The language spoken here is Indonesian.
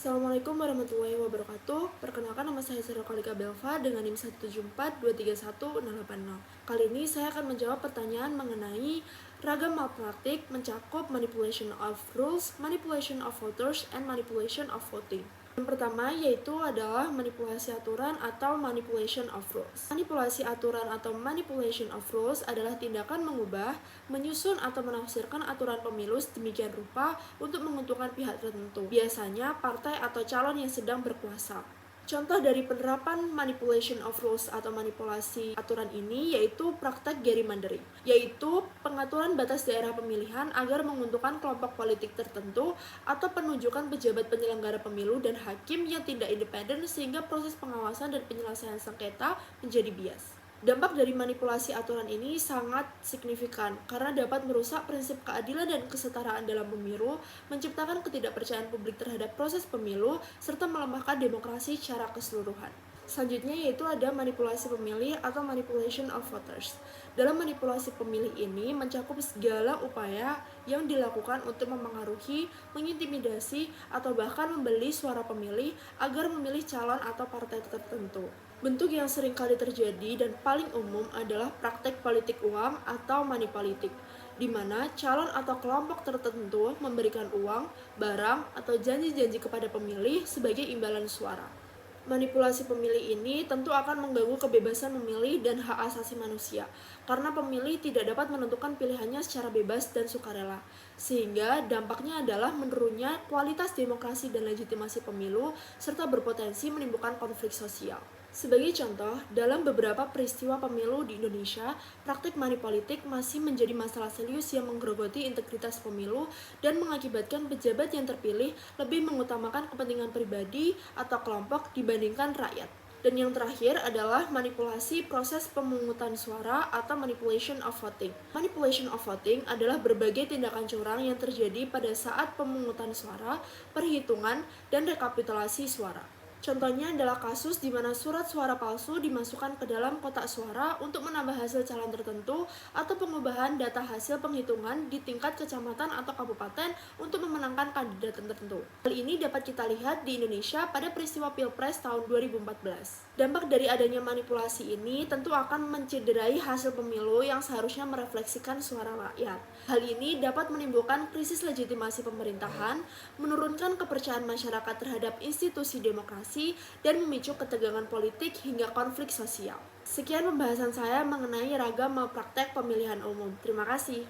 Assalamualaikum warahmatullahi wabarakatuh. Perkenalkan, nama saya Sarah Kalika Belva dengan NIM 174231080. Kali ini saya akan menjawab pertanyaan mengenai ragam malpraktik mencakup manipulation of rules, manipulation of voters, and manipulation of voting. Yang pertama yaitu adalah manipulasi aturan atau manipulation of rules. Manipulasi aturan atau manipulation of rules adalah tindakan mengubah, menyusun atau menafsirkan aturan pemilu sedemikian rupa untuk menguntungkan pihak tertentu, biasanya partai atau calon yang sedang berkuasa. Contoh dari penerapan manipulation of rules atau manipulasi aturan ini yaitu praktek gerrymandering, yaitu pengaturan batas daerah pemilihan agar menguntungkan kelompok politik tertentu atau penunjukan pejabat penyelenggara pemilu dan hakim yang tidak independen sehingga proses pengawasan dan penyelesaian sengketa menjadi bias. Dampak dari manipulasi aturan ini sangat signifikan karena dapat merusak prinsip keadilan dan kesetaraan dalam pemilu, menciptakan ketidakpercayaan publik terhadap proses pemilu, serta melemahkan demokrasi secara keseluruhan. Selanjutnya yaitu ada manipulasi pemilih atau manipulation of voters. Dalam manipulasi pemilih ini mencakup segala upaya yang dilakukan untuk memengaruhi, mengintimidasi, atau bahkan membeli suara pemilih agar memilih calon atau partai tertentu. Bentuk yang sering kali terjadi dan paling umum adalah praktek politik uang atau money politik, di mana calon atau kelompok tertentu memberikan uang, barang, atau janji-janji kepada pemilih sebagai imbalan suara. Manipulasi pemilih ini tentu akan mengganggu kebebasan memilih dan hak asasi manusia, karena pemilih tidak dapat menentukan pilihannya secara bebas dan sukarela, sehingga dampaknya adalah menurunnya kualitas demokrasi dan legitimasi pemilu, serta berpotensi menimbulkan konflik sosial. Sebagai contoh, dalam beberapa peristiwa pemilu di Indonesia, praktik money politik masih menjadi masalah serius yang menggerogoti integritas pemilu dan mengakibatkan pejabat yang terpilih lebih mengutamakan kepentingan pribadi atau kelompok dibandingkan rakyat. Dan yang terakhir adalah manipulasi proses pemungutan suara atau manipulation of voting. Manipulation of voting adalah berbagai tindakan curang yang terjadi pada saat pemungutan suara, perhitungan, dan rekapitulasi suara. Contohnya adalah kasus di mana surat suara palsu dimasukkan ke dalam kotak suara untuk menambah hasil calon tertentu atau pengubahan data hasil penghitungan di tingkat kecamatan atau kabupaten untuk memenangkan kandidat tertentu. Hal ini dapat kita lihat di Indonesia pada peristiwa Pilpres tahun 2014. Dampak dari adanya manipulasi ini tentu akan mencederai hasil pemilu yang seharusnya merefleksikan suara rakyat. Hal ini dapat menimbulkan krisis legitimasi pemerintahan, menurunkan kepercayaan masyarakat terhadap institusi demokrasi, dan memicu ketegangan politik hingga konflik sosial. Sekian pembahasan saya mengenai ragam malpraktek pemilihan umum. Terima kasih.